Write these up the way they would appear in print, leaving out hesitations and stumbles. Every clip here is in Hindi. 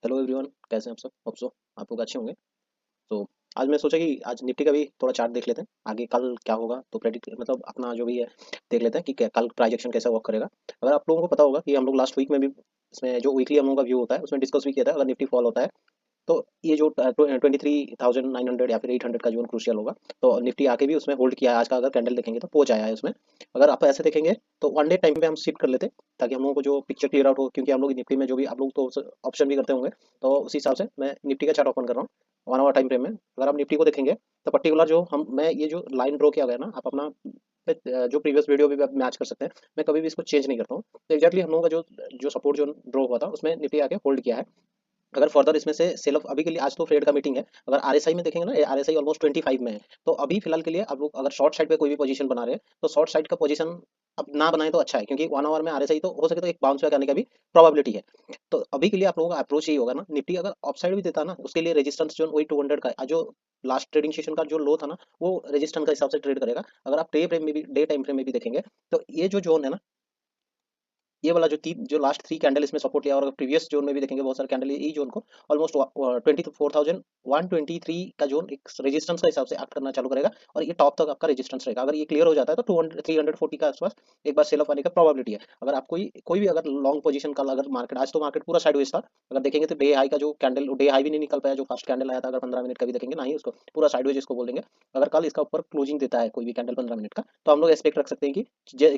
हेलो एवरीवन, कैसे हैं आप सब? होप सो आप लोग अच्छे होंगे। तो आज मैं सोचा कि आज निफ्टी का भी थोड़ा चार्ट देख लेते हैं, आगे कल क्या होगा तो प्रेडिक्ट मतलब अपना जो भी है देख लेते हैं कि कल प्राइजेक्शन कैसा वर्क करेगा। अगर आप लोगों को पता होगा कि हम लोग लास्ट वीक में भी इसमें जो वीकली हम लोगों का व्यू होता है उसमें डिस्कस भी किया था, अगर निफ्टी फॉल होता है तो ये जो 23,900 या फिर 800 का जोन क्रूशियल होगा। तो निफ्टी आके भी उसमें होल्ड किया है, आज का अगर कैंडल देखेंगे तो पहुंच आया है उसमें। अगर आप ऐसे देखेंगे तो वन डे टाइम पे हम शिफ्ट कर लेते ताकि हम लोगों को जो पिक्चर क्लियर आउट हो, क्योंकि हम लोग निफ्टी में जो भी आप लोग तो ऑप्शन भी करते होंगे। तो उसी हिसाब से मैं निफ्टी का चार्ट ओपन कर रहा हूँ 1 आवर टाइम फ्रेम में। अगर आप निफ्टी को देखेंगे तो पर्टिकुलर जो हम मैं ये जो लाइन ड्रॉ किया गया ना, आप अपना जो प्रीवियस वीडियो भी आप मैच कर सकते हैं। मैं कभी भी इसको चेंज नहीं करता हूँ। तो एक्जैक्टली हम लोगों का जो जो सपोर्ट जो ड्रॉ हुआ था उसमें निफ्टी आके होल्ड किया है। अगर फर्दर इसमें से सेल ऑफ अभी के लिए, आज तो फेड का मीटिंग है, अगर आरएसआई में देखेंगे ना, आरएसआई ऑलमोस्ट 25 में है। तो अभी फिलहाल के लिए आप लोग अगर शॉर्ट साइड पे कोई भी पोजीशन बना रहे हैं तो शॉर्ट साइड का पोजीशन अब ना बनाए तो अच्छा है, क्योंकि 1 आवर में आरएसआई तो हो सके तो एक बाउंस बैक आने का भी प्रोबेबिलिटी है। तो अभी के लिए आप लोगों का अप्रोच यही होगा ना, निफ्टी अगर ऑफ साइड भी देता है ना उसके लिए रेजिस्टेंस जो वही 200 का है, जो लास्ट ट्रेडिंग सेशन का जो लो था ना वो रेजिस्टेंस का हिसाब से ट्रेड करेगा। अगर आप डे फ्रेम में भी डे टाइम फ्रेम में भी देखेंगे तो ये जो जोन है ना, ये वाला जो तीन जो लास्ट थ्री कैंडल इसमें सपोर्ट लिया, और प्रीवियस जोन में भी देखेंगे बहुत सारे कैंडल ई जोन को ऑलमोस्ट 24,123 का जोन एक रेजिस्टेंस का हिसाब से एक्ट करना चालू करेगा। और ये टॉप तक आपका रेजिस्टेंस रहेगा। अगर ये क्लियर हो जाता है तो 200 340 के आसपास एक बार सेल ऑफ आने का प्रोबेबिलिटी है। अगर आप कोई भी अगर लॉन्ग पोजीशन का, अगर मार्केट आज तो मार्केट पूरा साइडवेज था, अगर देखेंगे तो डे हाई का जो कैंडल, डे हाई भी नहीं निकल पाया जो फर्स्ट कैंडल आया था, अगर 15 मिनट का भी देखेंगे ना ही उसको पूरा साइडवेज इसको बोल देंगे। अगर कल इसका ऊपर क्लोजिंग देता है कोई भी कैंडल 15 मिनट का, तो हम लोग एक्सपेक्ट रख सकते हैं कि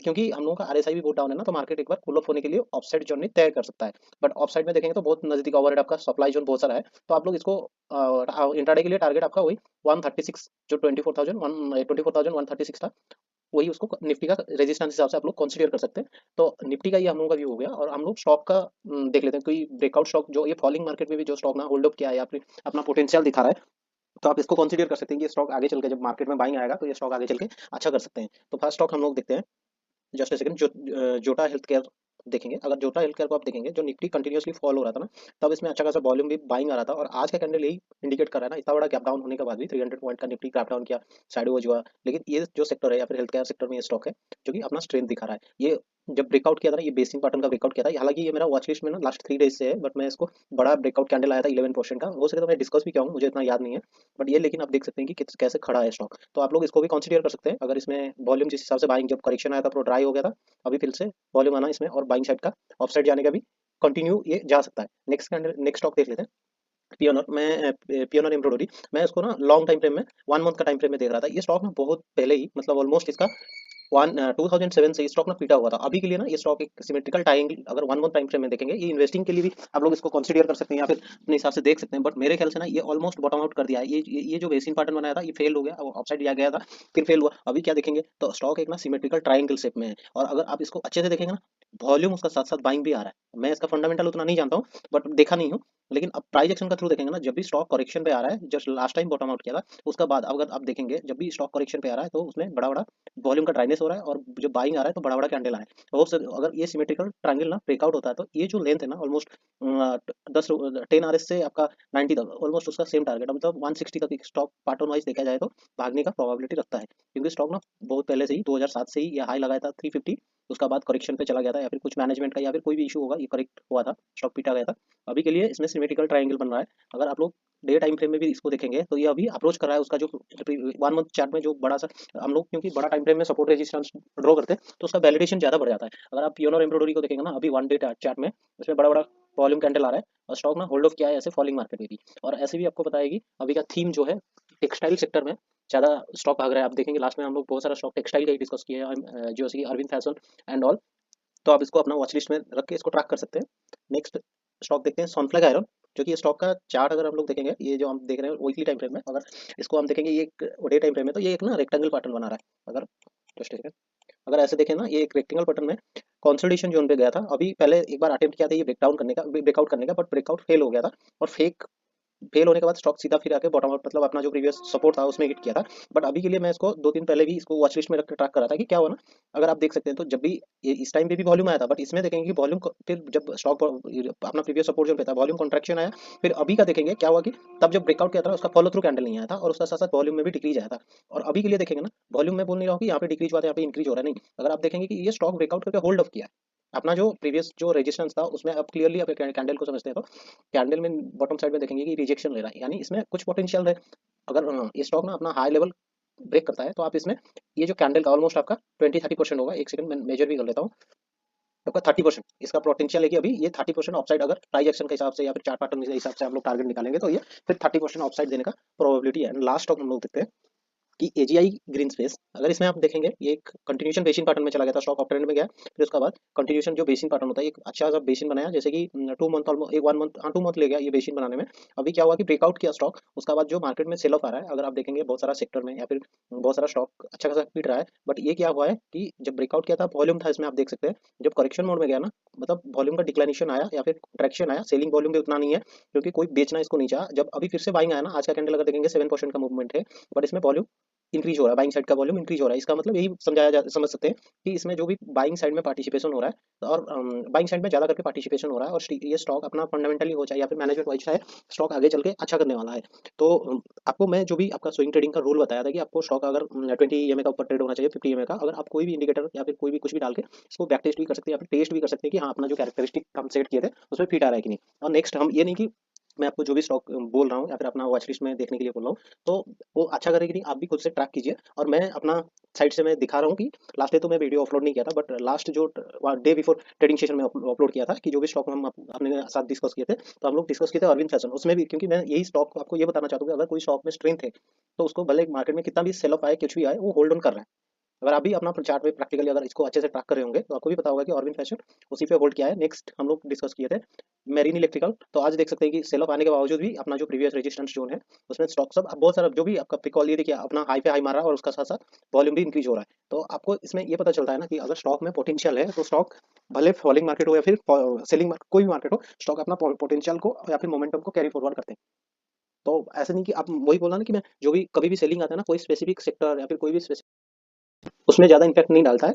क्योंकि हम लोगों का आरएसआई भी बहुत डाउन है ना, तो मार्केट एक बार कूल ऑफ होने के लिए ऑफसाइड जोन नहीं तय कर सकता है। बट ऑफसाइड में देखेंगे तो बहुत नजदीक ओवरहेड आपका सप्लाई जोन बहुत सारा है। तो आप लोग इसको इंट्राडे के लिए टारगेट आपका वही 136, जो 24,136 था, वही उसको निफ्टी का रेजिस्टेंस हिसाब से आप लोग कंसीडर कर सकते हैं। तो निफ्टी का ये हम लोगों का व्यू हो गया, और हम लोग स्टॉक का देख लेते हैं कोई ब्रेकआउट स्टॉक जो ये फॉलिंग मार्केट में भी जो स्टॉक ना होल्ड अप किया है या फिर अपना पोटेंशियल दिखा रहा है। तो आप इसको कंसीडर कर सकते हैं कि ये स्टॉक आगे चल के जब मार्केट में बाइंग आएगा तो ये स्टॉक आगे चल के अच्छा कर सकते हैं। तो फर्स्ट स्टॉक हम लोग देखते हैं, जस्ट सेकंड, जोटा हेल्थ केयर देखेंगे। अगर जोटा हेल्थ केयर को आप देखेंगे, जो निफ्टी कंटिन्यूअसली फॉल हो रहा था ना, तब इसमें अच्छा खासा वॉल्यूम भी बाइंग आ रहा था, और आज का कैंडल यही इंडिकेट कर रहा है ना, इतना बड़ा गैप डाउन होने के बाद भी 300 पॉइंट का निफ्टी गैप डाउन किया, साइडवेज हुआ। लेकिन ये जो सेक्टर है या फिर हेल्थ केयर सेक्टर में ये स्टॉक है जो कि अपना स्ट्रेंथ दिखा रहा है। ये जब ब्रेकआउट किया था ना, ये बेसिक पैटर्न का ब्रेकआउट किया था, हालांकि ये मेरा वॉच लिस्ट में ना लास्ट 3 डेज से है, बट मैं इसको बड़ा ब्रेकआउट कैंडल आया था 11% का, हो सके तो मैं डिस्कस भी किया हूँ, मुझे इतना याद नहीं है। बट ये लेकिन आप देख सकते हैं कि कैसे खड़ा है स्टॉक। तो आप लोग इसको भी कंसीडर कर सकते हैं। अगर इसमें वॉल्यूम जिस हिसाब से बाइंग, जब करेक्शन आया था पूरा ड्राई हो गया था, अभी फिर से वॉल्यूम आना इसमें, और बाइंग साइड का ऑफ साइड जाने का भी कंटिन्यू ये जा सकता है। नेक्स्ट कैंडल, नेक्स्ट स्टॉक देख लेते हैं। पियोनर, मैं पियोनर एम्ब्रॉयडरी, मैं इसको ना लॉन्ग टाइम फ्रेम में 1 मंथ का टाइम फ्रेम में देख रहा था। ये स्टॉक ना बहुत पहले ही, मतलब ऑलमोस्ट इसका 2007 से ये स्टॉक ना पीटा हुआ था। अभी के लिए ना ये स्टॉक एक सिमेट्रिकल ट्रायंगल, अगर 1 मंथ टाइम फ्रेम में देखेंगे, ये इन्वेस्टिंग के लिए भी आप लोग इसको कंसीडर कर सकते हैं या फिर अपने हिसाब से देख सकते हैं। बट मेरे ख्याल से ना ये ऑलमोस्ट बॉटम आउट कर दिया है। ये जो बेसिन पैटर्न बनाया था ये फेल हो गया, अपसाइड दिया गया था, फिर फेल हुआ। अभी क्या देखेंगे तो स्टॉक एक ना सिमेट्रिकल ट्रायंगल शेप में है, और अगर आप इसको अच्छे से देखेंगे ना, वॉल्यूम उसका साथ साथ बाइंग भी आ रहा है। मैं इसका फंडामेंटल उतना नहीं जानता हूँ, बट देखा नहीं हूँ। लेकिन अब प्राइस एक्शन का थ्रू देखेंगे ना, जब भी स्टॉक करेक्शन पे आ रहा है, just last time bottom out किया था, उसका बाद अगर आप देखेंगे जब भी स्टॉक करेक्शन पे आ रहा है तो उसमें बड़ा बड़ा वॉल्यूम का ड्राइनेस हो रहा है, और जो बाइंग आ रहा है तो बड़ा बड़ा कैंडल आ रहा है। और अगर ये सिमेट्रिकल ट्रायंगल ना ब्रेकआउट होता है तो ये जो लेंथ है ना ऑलमोस्ट 10 10 से आपका 90 तक ऑलमोस्ट उसका सेम टारगेट, मतलब 160 तक स्टॉक पार्टन वाइज देखा जाए तो भागने का प्रोबेबिलिटी रखता है। क्योंकि स्टॉक ना बहुत पहले से ही 2007 से ही ये हाई लगाया था 350, उसका बाद करेक्शन पे चला गया था, या फिर कुछ मैनेजमेंट का या फिर कोई भी इशू होगा, ये करेक्ट हुआ था, स्टॉक पीटा गया था। अभी के लिए इसमें सिमेट्रिकल ट्रायंगल बन रहा है। अगर आप लोग डे टाइम फ्रेम में भी इसको देखेंगे तो ये अभी अप्रोच कर रहा है उसका जो 1 मंथ चार्ट में जो बड़ा सा, हम लोग क्योंकि बड़ा टाइम फ्रेम में सपोर्ट रेजिस्टेंस ड्रॉ करते हैं तो उसका वैलिडेशन ज्यादा बढ़ जाता है। अगर आप पियोन और एम्ब्रॉयडरी को देखेंगे ना, अभी 1 डे चार्ट में उसमें बड़ा बड़ा वॉल्यूम कैंडल आ रहा है, और स्टॉक ना होल्ड ऑफ किया है ऐसे फॉलिंग मार्केट में भी। और ऐसे भी आपको बताएगी अभी का थीम जो है, टेक्सटाइल सेक्टर में ज्यादा स्टॉक भाग रहा है। आप देखेंगे लास्ट में हम लोग बहुत सारा स्टॉक टेक्सटाइल का ही डिस्कस किया है, जो कि अरविंद फैशन एंड ऑल। तो आप इसको अपना वॉच लिस्ट में रख के इसको ट्रैक कर सकते हैं। नेक्स्ट स्टॉक देखते हैं, सॉन्फ्लैग आयरन, जो कि ये स्टॉक का चार्ट अगर हम लोग देखेंगे, ये जो हम देख रहे हैं वीकली टाइम फ्रेम में, अगर इसको हम देखेंगे ये एक डे टाइम फ्रेम में, तो ये एक ना रेक्टेंगल पैटर्न बना रहा है। अगर जस्ट एक अगर ऐसे देखें ना, ये एक रेक्टेंगल पैटर्न में कंसोलिडेशन जोन पे गया था। अभी पहले एक बार अटेम्प्ट किया था ये ब्रेकडाउन करने का, ब्रेकआउट करने का, बट ब्रेकआउट फेल हो गया था। और फेल होने के बाद स्टॉक सीधा फिर आके बॉटम आउट, मतलब अपना जो प्रीवियस सपोर्ट था उसमें हिट किया था। बट अभी के लिए मैं इसको 2 दिन पहले भी इसको वॉच लिस्ट में रख के ट्रैक कर रहा था कि क्या हुआ ना। अगर आप देख सकते हैं तो जब भी ये इस टाइम पे भी वॉल्यूम आया था, बट इसमें देखेंगे कि वॉल्यूम फिर जब स्टॉक अपना प्रीवियस सपोर्ट जोन पे था, वॉल्यूम कॉन्ट्रैक्शन आया। फिर अभी का देखेंगे क्या हुआ कि तब जब ब्रेकआउट किया था उसका फॉलो थ्रू कैंडल नहीं आया था, और उसका साथ साथ वॉल्यूम में भी डिक्रीज आया था। और अभी के लिए देखेंगे ना, वॉल्यूम में बोल नहीं रहा हूँ कि यहाँ पे डिक्रीज हुआ था, यहाँ पे इंक्रीज हो रहा है, नहीं। अगर आप देखेंगे कि ये स्टॉक ब्रेकआउट करके होल्ड ऑफ किया है, अपना जो प्रीवियस जो रेजिस्टेंस था उसमें अब क्लियरली आप कैंडल को समझते हैं तो कैंडल में बॉटम साइड में देखेंगे कि रिजेक्शन ले रहा है, यानी इसमें कुछ पोटेंशियल है। अगर ये स्टॉक ना अपना हाई लेवल ब्रेक करता है तो आप इसमें ये जो कैंडल का ऑलमोस्ट आपका 20-30% होगा। एक सेकंड मैं मेजर भी कर लेता हूँ। आपका 30% इसका पोटेंशियल है कि अभी ये 30% ऑफसाइड अगर प्राइस एक्शन के हिसाब से या फिर चार्ट पैटर्न के हिसाब से हम लोग टारगेट निकालेंगे तो ये फिर 30% ऑफसाइड देने का प्रोबेबिलिटी है। लास्ट स्टॉक हम लोग देखते हैं कि एजीआई ग्रीन स्पेस, अगर इसमें आप देखेंगे ये एक कंटिन्यूशन बेसिन पैटर्न में चला गया था, स्टॉक अप ट्रेंड में गया, फिर उसके बाद कंटिन्यूशन जो बेसिन पैटर्न होता है एक अच्छा सा बेसिन बनाया, जैसे कि 2 मंथ ऑलमोस्ट एक 1 मंथ, हाँ 2 मंथ ले गया ये बेसिन बनाने में। अभी क्या हुआ कि ब्रेकआउट किया स्टॉक, उसके बाद जो मार्केट में सेल ऑफ आ रहा है, अगर आप देखेंगे बहुत सारा सेक्टर में या फिर बहुत सारा स्टॉक अच्छा खासा पीट रहा है, बट ये क्या हुआ है कि जब ब्रेकआउट किया था वॉल्यूम था इसमें, आप देख सकते हैं जब करेक्शन मोड में गया ना, मतलब वॉल्यूम का डिक्लाइनेशन आया या फिर ट्रैक्शन आया, सेलिंग वॉल्यूम भी उतना नहीं है क्योंकि कोई बेचना इसको नहीं चाहा। जब अभी फिर से बाइंग आया ना, आज का कैंडल अगर देखेंगे 7% का मूवमेंट है, बट इसमें वॉल्यूम इंक्रीज हो रहा है, बाइंग साइड का वॉल्यूम इंक्रीज हो रहा है। इसका मतलब यही समझ सकते हैं कि इसमें जो भी बाइंग साइड में पार्टिसिपेशन हो रहा है और बाइंग साइड में ज़्यादा करके पार्टिसिपेशन हो रहा है, और ये स्टॉक अपना फंडामेंटली हो चाहे या फिर मैनेजमेंट वाइज चाहे, स्टॉक आगे चल के अच्छा करने वाला है। तो आपको मैं जो भी आपका स्विंग ट्रेडिंग का रूल बताया था कि आपको स्टॉक अगर 20 EMA का ऊपर ट्रेड होना चाहिए, 50 EMA का, अगर आप कोई भी इंडिकेटर या फिर कोई भी कुछ भी डाल के इसको बैक टेस्ट भी कर सकते हैं या फिर टेस्ट भी कर सकते हैं कि हाँ अपना जो कैरेक्टरिस्टिक हम सेट किए थे उसमें फिट आ रहा है कि नहीं। और नेक्स्ट हम ये नहीं कि मैं आपको जो भी स्टॉक बोल रहा हूँ या फिर अपना वॉच लिस्ट में देखने के लिए बोल रहा हूँ, तो वो अच्छा करेगी नहीं, आप भी खुद से ट्रैक कीजिए। और मैं अपना साइड से मैं दिखा रहा हूँ कि लास्ट डे तो मैं वीडियो अपलोड नहीं किया था, बट लास्ट जो डे बिफोर ट्रेडिंग सेशन में अपलोड किया था कि जो भी स्टॉक हम अपने साथ डिस्कस किए थे, तो हम लोग डिस्कस किए थे अरविंद फैशन उसमें भी, क्योंकि मैं यही स्टॉक आपको ये बताना चाहता हूँ कि अगर कोई स्टॉक में स्ट्रेंथ है तो उसको भले मार्केट में कितना भी सेल ऑफ आए कुछ भी आए वो होल्ड ऑन कर रहा है। अगर आप भी अपना चार्ट में प्रैक्टिकली अगर इसको अच्छे से ट्रैक कर रहे होंगे तो आपको भी पता होगा कि ऑरबिट फैशन उसी पे होल्ड किया है। नेक्स्ट हम लोग डिस्कस किए थे मेरीन इलेक्ट्रिकल, तो आज देख सकते हैं कि सेल ऑफ आने के बावजूद भी अपना जो प्रीवियस रेजिस्टेंस जोन है उसमें स्टॉक सब अब बहुत सारा जो भी आपका प्रिकॉल ये देखिए अपना हाई पे हाई मारा और उसका साथ साथ वॉल्यूम भी इंक्रीज हो रहा है। तो आपको इसमें ये पता चलता है ना कि अगर स्टॉक में पोटेंशियल है तो स्टॉक भले फॉलिंग मार्केट हो या फिर सेलिंग मार्केट, कोई भी मार्केट हो, स्टॉक अपना पोटेंशियल को या फिर मोमेंटम को कैरी फॉरवर्ड करते हैं। तो ऐसा नहीं कि आप वही बोला ना कि मैं जो भी कभी भी सेलिंग आता है ना कोई स्पेसिफिक सेक्टर या फिर कोई भी उसमें ज़्यादा इम्पैक्ट नहीं डालता है,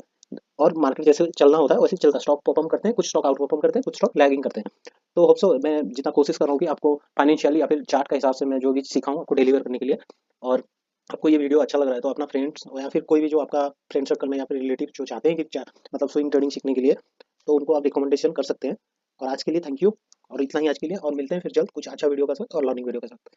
और मार्केट जैसे चलना होता है वैसे ही चलता है। स्टॉक परफॉर्म करते हैं, कुछ स्टॉक आउट परफॉर्म करते हैं, कुछ स्टॉक लैगिंग करते हैं। तो होप सो मैं जितना कोशिश कर रहा हूँ कि आपको फाइनेंशियली या फिर चार्ट का हिसाब से मैं जो भी सिखाऊँ आपको डिलीवर करने के लिए। और आपको ये वीडियो अच्छा लग रहा है तो अपना फ्रेंड्स या फिर कोई भी जो आपका फ्रेंड सर्कल में या फिर रिलेटिव जो चाहते हैं कि मतलब स्विंग ट्रेडिंग सीखने के लिए, तो उनको आप रिकमेंडेशन कर सकते हैं। और आज के लिए थैंक यू, और इतना ही आज के लिए, और मिलते हैं फिर जल्द कुछ अच्छा वीडियो के साथ और लर्निंग वीडियो के साथ।